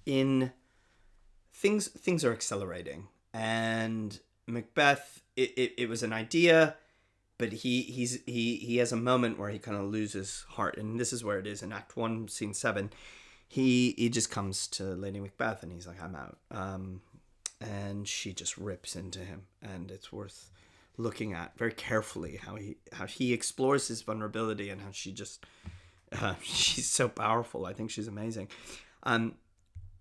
in things are accelerating, and Macbeth, it was an idea, but he has a moment where he kind of loses heart, and this is where it is in Act 1, Scene 7. He just comes to Lady Macbeth and he's like, I'm out. And she just rips into him, and it's worth looking at very carefully how he explores his vulnerability, and how she just she's so powerful. I think she's amazing.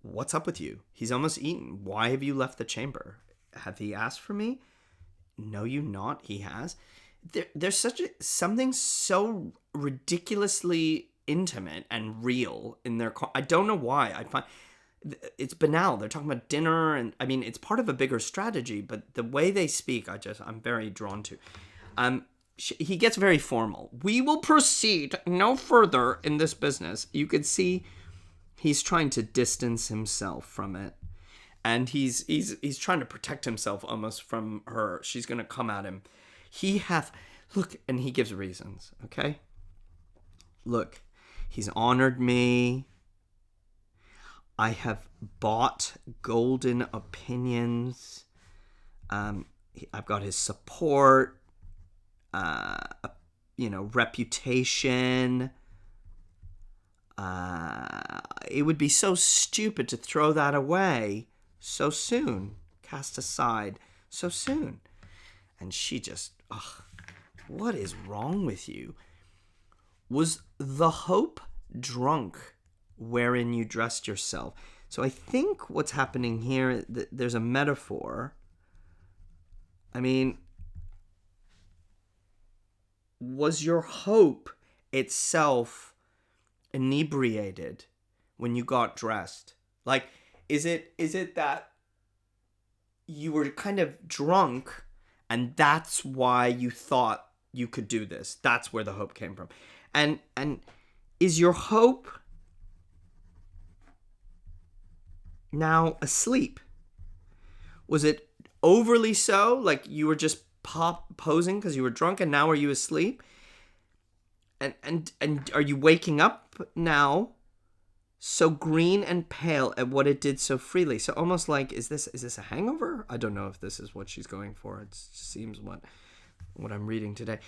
What's up with you? He's almost eaten. Why have you left the chamber? Have he asked for me? No, you not. He has. There's something so ridiculously intimate and real in their. I don't know why. I find it's banal. They're talking about dinner, and I mean it's part of a bigger strategy. But the way they speak, I'm very drawn to. He gets very formal. We will proceed no further in this business. You could see he's trying to distance himself from it, and he's trying to protect himself almost from her. She's gonna come at him. He hath look, and he gives reasons. Okay, look, he's honored me. I have bought golden opinions. I've got his support. Reputation. It would be so stupid to throw that away so soon, cast aside so soon. And she just, what is wrong with you? Was the hope drunk wherein you dressed yourself? So I think what's happening here, there's a metaphor. I mean, was your hope itself inebriated when you got dressed? Like, is it that you were kind of drunk and that's why you thought you could do this? That's where the hope came from. And is your hope now asleep? Was it overly so? Like you were just posing because you were drunk, and now are you asleep? And are you waking up now so green and pale at what it did so freely? So almost like, is this a hangover? I don't know if this is what she's going for. It just seems what I'm reading today.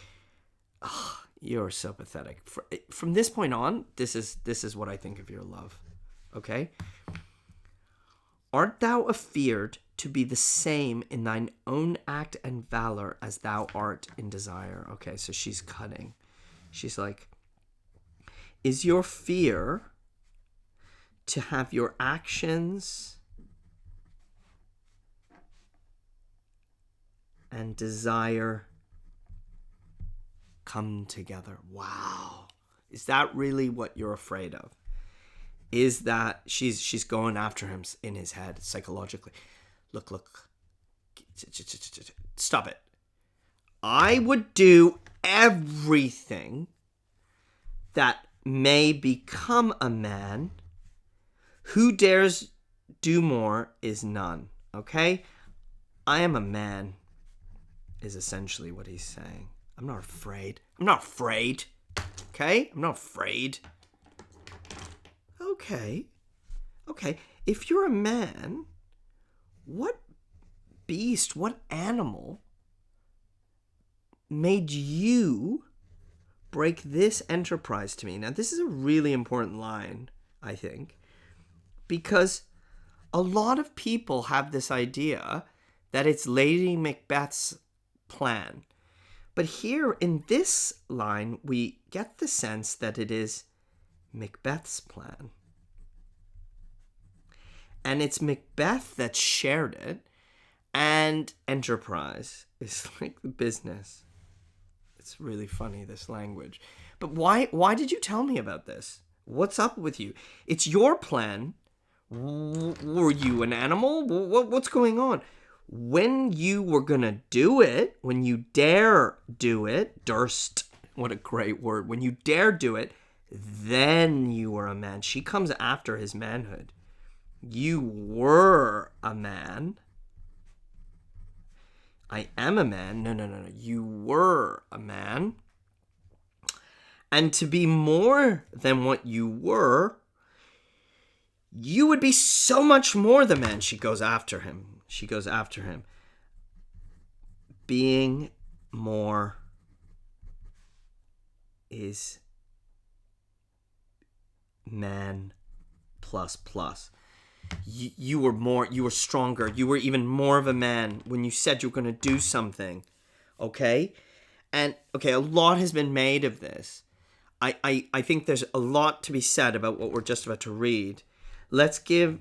Oh, you're so pathetic. From this point on, this is what I think of your love. Okay? Art thou afeared to be the same in thine own act and valor as thou art in desire? Okay, so she's cutting. She's like, is your fear to have your actions and desire come together? Wow. Is that really what you're afraid of? Is that she's going after him in his head psychologically? Look. Stop it. I would do everything that may become a man. Who dares do more is none. Okay? I am a man, is essentially what he's saying. I'm not afraid. Okay? I'm not afraid. Okay. If you're a man, what beast, what animal made you break this enterprise to me? Now, this is a really important line, I think, because a lot of people have this idea that it's Lady Macbeth's plan. But here in this line, we get the sense that it is Macbeth's plan. And it's Macbeth that shared it, and enterprise is like the business. It's really funny, this language. But why did you tell me about this? What's up with you? It's your plan. Were you an animal? What's going on? When you were gonna do it, when you dare do it, durst, what a great word. When you dare do it, then you were a man. She comes after his manhood. You were a man. I am a man. No. You were a man. And to be more than what you were, You would be so much more the man. She goes after him. She goes after him. Being more is man plus plus. You were more, you were stronger. You were even more of a man when you said you were going to do something. Okay? And, okay, a lot has been made of this. I think there's a lot to be said about what we're just about to read. Let's give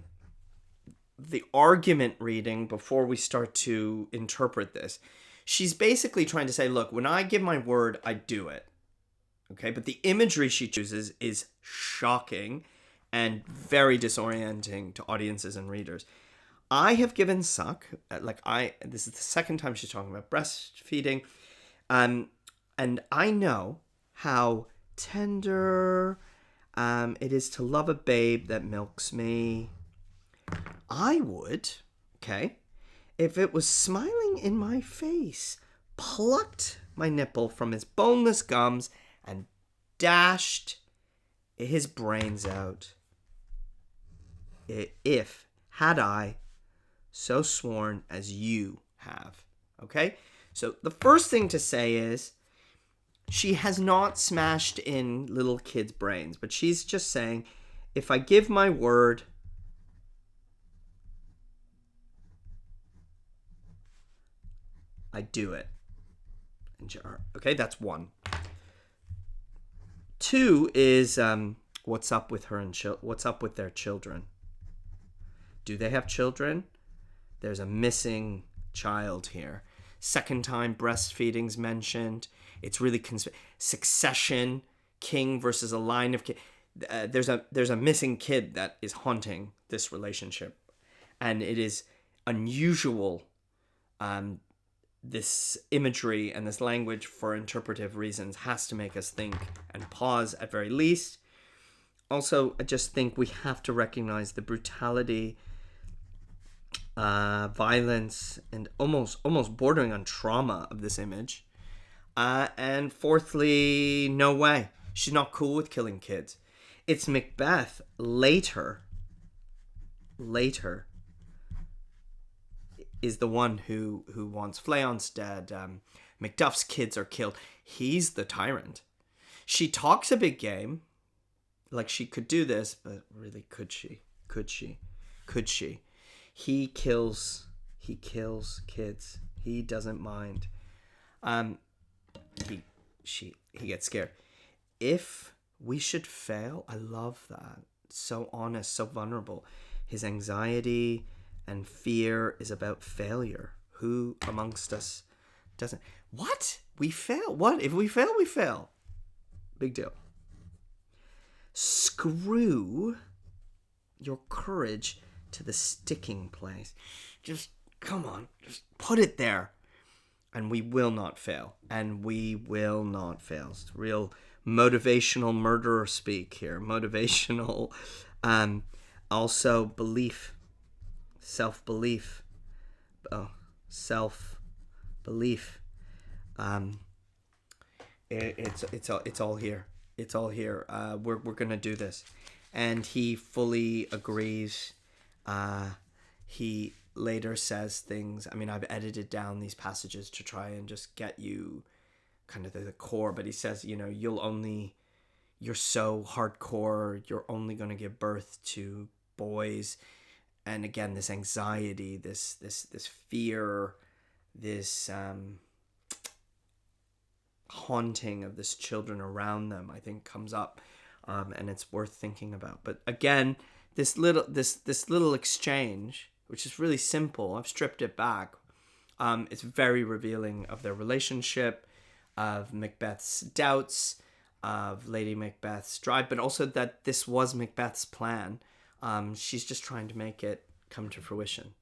the argument reading before we start to interpret this. She's basically trying to say, look, when I give my word, I do it. Okay, but the imagery she chooses is shocking and very disorienting to audiences and readers. I have given suck, this is the second time she's talking about breastfeeding, and I know how tender it is to love a babe that milks me. I would, okay, if it was smiling in my face, plucked my nipple from his boneless gums and dashed his brains out. If had I so sworn as you have. Okay? So the first thing to say is she has not smashed in little kids' brains, but she's just saying, if I give my word, I do it. Okay, that's one. Two is what's up with her and what's up with their children? Do they have children? There's a missing child here. Second time breastfeeding's mentioned. It's really succession, king versus a line of kids. There's a missing kid that is haunting this relationship, and it is unusual. This imagery and this language, for interpretive reasons, has to make us think and pause at very least. Also, I just think we have to recognize the brutality, violence, and almost bordering on trauma of this image. And fourthly, no way. She's not cool with killing kids. It's Macbeth later is the one who wants Fleance dead. Macduff's kids are killed. He's the tyrant. She talks a big game, like she could do this, but really, could she? Could she? He kills kids. He doesn't mind. He gets scared. If we should fail, I love that. So honest, so vulnerable. His anxiety and fear is about failure. Who amongst us doesn't? What? We fail. What? If we fail, we fail. Big deal. Screw your courage to the sticking place. Just, come on. Just put it there. And we will not fail. It's real motivational murderer speak here. Motivational. Also, belief. Self-belief. Self-belief. It's all here. It's all here. We're gonna do this, and he fully agrees. He later says things. I mean, I've edited down these passages to try and just get you kind of the core. But he says, you're so hardcore. You're only gonna give birth to boys. And again, this anxiety, this fear, this haunting of this children around them, I think comes up, and it's worth thinking about. But again, this little exchange, which is really simple, I've stripped it back. It's very revealing of their relationship, of Macbeth's doubts, of Lady Macbeth's drive, but also that this was Macbeth's plan. She's just trying to make it come to fruition.